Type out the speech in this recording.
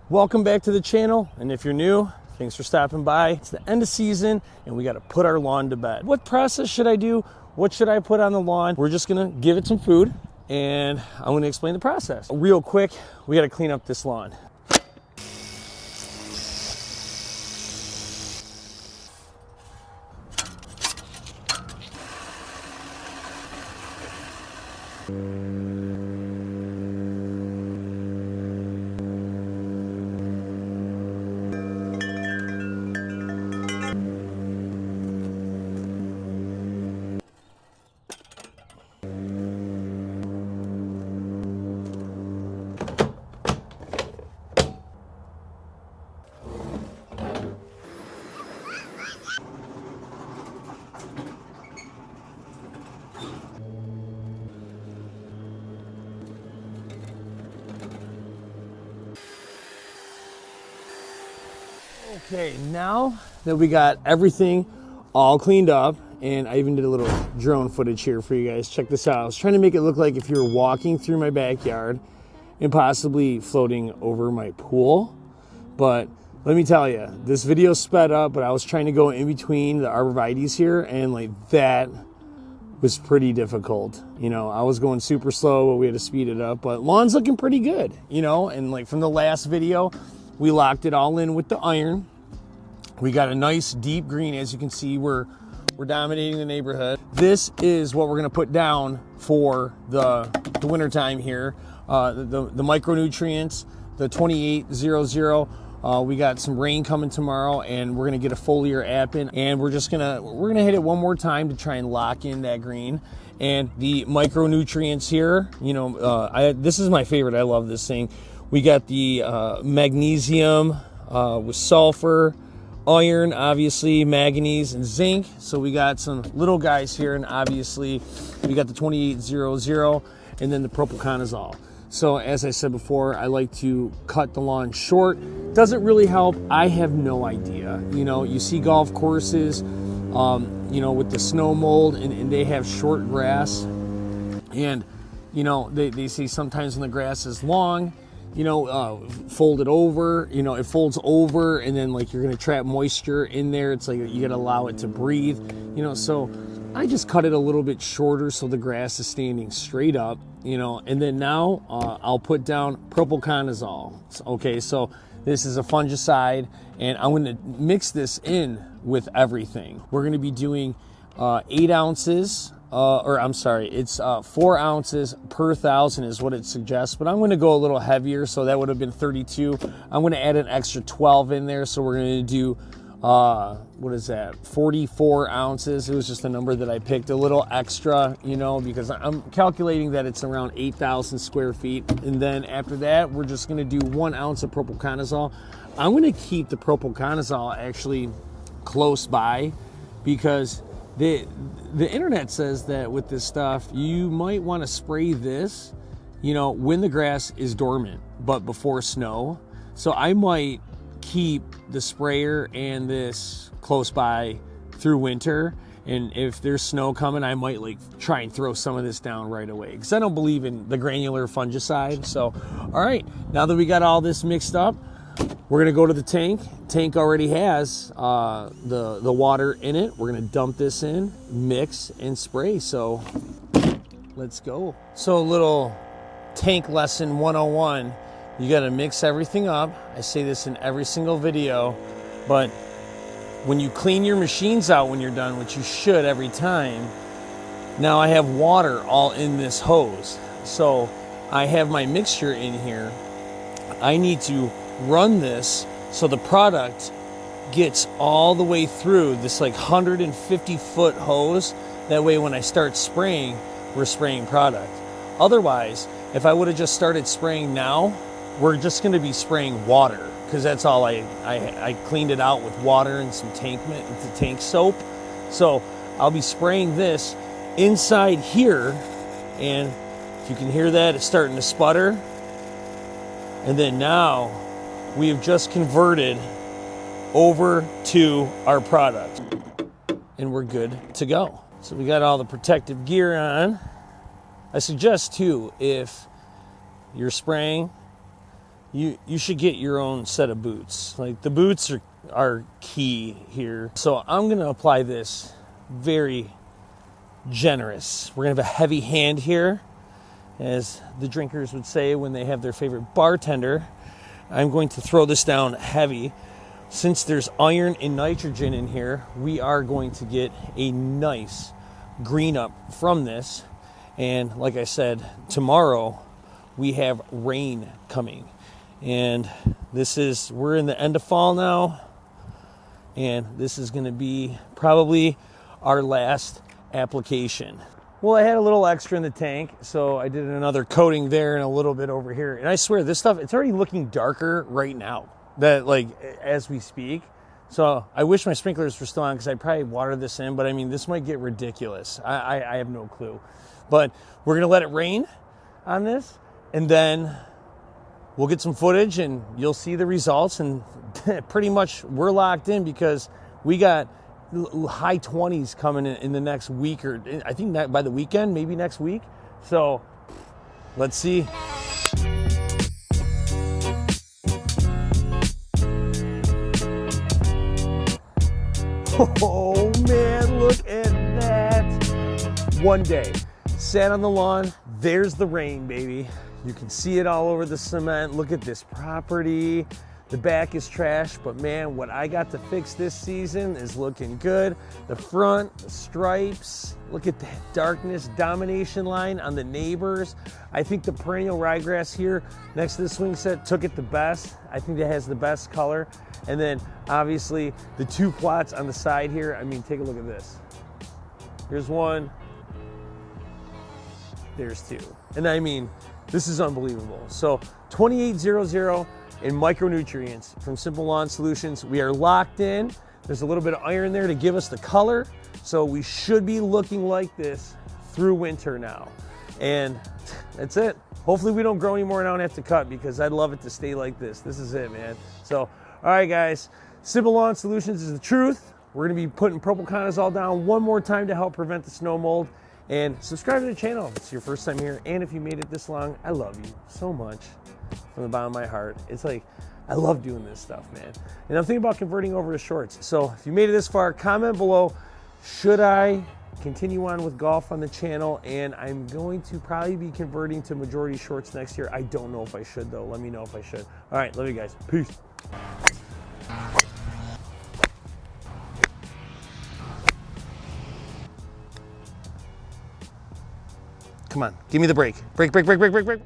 Welcome back to the channel, and if you're new, thanks for stopping by. It's the end of season and we got to put our lawn to bed. What process should I do? What should I put on the lawn? We're just gonna give it some food and I'm gonna explain the process. Real quick, we got to clean up this lawn. Okay, now that we got everything all cleaned up, and I even did a little drone footage here for you guys. Check this out. I was trying to make it look like if you were walking through my backyard and possibly floating over my pool. But let me tell you, this video sped up, but I was trying to go in between the arborvitaes here, and like that was pretty difficult. You know, I was going super slow, but we had to speed it up. But lawn's looking pretty good, you know, and like from the last video, we locked it all in with the iron. We got a nice deep green. As you can see, we're dominating the neighborhood. This is what we're gonna put down for the winter time here. The micronutrients, the 2800. We got some rain coming tomorrow, and we're gonna get a foliar app in, and we're gonna hit it one more time to try and lock in that green. And the micronutrients here, you know, this is my favorite. I love this thing. We got the magnesium with sulfur, iron, obviously, manganese, and zinc. So we got some little guys here, and obviously we got the 2800 and then the Propiconazole. So as I said before, I like to cut the lawn short. Does it really help? I have no idea. You know, you see golf courses, you know, with the snow mold, and they have short grass. And, you know, they say sometimes when the grass is long, you know, fold it over, you know, it folds over, and then like you're gonna trap moisture in there. It's like you gotta allow it to breathe, you know. So I just cut it a little bit shorter so the grass is standing straight up, you know. And then now I'll put down Propiconazole. Okay, so this is a fungicide, and I'm gonna mix this in with everything. We're gonna be doing 8 ounces. It's 4 ounces per 1,000 is what it suggests, but I'm going to go a little heavier, so that would have been 32. I'm going to add an extra 12 in there, so we're going to do, 44 ounces. It was just a number that I picked, a little extra, you know, because I'm calculating that it's around 8,000 square feet. And then after that, we're just going to do 1 ounce of Propiconazole. I'm going to keep the Propiconazole actually close by, because the internet says that with this stuff, you might want to spray this, you know, when the grass is dormant, but before snow. So I might keep the sprayer and this close by through winter. And if there's snow coming, I might like try and throw some of this down right away, because I don't believe in the granular fungicide. So, all right, now that we got all this mixed up, we're gonna go to the tank. Tank already has the water in it. We're gonna dump this in, mix, and spray. So let's go. So a little tank lesson 101. You gotta mix everything up. I say this in every single video, but when you clean your machines out when you're done, which you should every time, now I have water all in this hose. So I have my mixture in here. I need to run this so the product gets all the way through this like 150-foot hose. That way when I start spraying, we're spraying product. Otherwise, if I would have just started spraying now, we're just going to be spraying water, because that's all I cleaned it out with water and some tank soap. So I'll be spraying this inside here, and if you can hear that, it's starting to sputter. And then now we have just converted over to our product, and we're good to go. So we got all the protective gear on. I suggest too, if you're spraying, you should get your own set of boots. Like the boots are key here. So I'm gonna apply this very generous. We're gonna have a heavy hand here, as the drinkers would say when they have their favorite bartender. I'm going to throw this down heavy. Since there's iron and nitrogen in here, we are going to get a nice green up from this. And like I said, tomorrow we have rain coming. And we're in the end of fall now. And this is gonna be probably our last application. Well, I had a little extra in the tank, so I did another coating there and a little bit over here. And I swear, this stuff, it's already looking darker right now, as we speak. So I wish my sprinklers were still on, because I'd probably water this in, but I mean, this might get ridiculous. I have no clue. But we're gonna let it rain on this, and then we'll get some footage and you'll see the results. And pretty much we're locked in, because we got high 20s coming in the next week, or I think that by the weekend, maybe next week. So let's see. Oh man, look at that. One day, sat on the lawn, there's the rain, baby. You can see it all over the cement. Look at this property. The back is trash, but man, what I got to fix this season is looking good. The front, the stripes, look at that darkness domination line on the neighbors. I think the perennial ryegrass here next to the swing set took it the best. I think that has the best color. And then obviously the two plots on the side here, I mean, take a look at this. Here's one, there's two. And I mean, this is unbelievable. So 2800 in micronutrients from Simple Lawn Solutions. We are locked in. There's a little bit of iron there to give us the color. So we should be looking like this through winter now. And that's it. Hopefully we don't grow anymore and I don't have to cut, because I'd love it to stay like this. This is it, man. So, all right, guys. Simple Lawn Solutions is the truth. We're gonna be putting Propiconazole down one more time to help prevent the snow mold. And subscribe to the channel if it's your first time here. And if you made it this long, I love you so much. From the bottom of my heart. It's like, I love doing this stuff, man. And I'm thinking about converting over to shorts. So if you made it this far, comment below, should I continue on with golf on the channel? And I'm going to probably be converting to majority shorts next year. I don't know if I should though. Let me know if I should. All right, love you guys. Peace. Come on, give me the break. Break, break, break, break, break, break.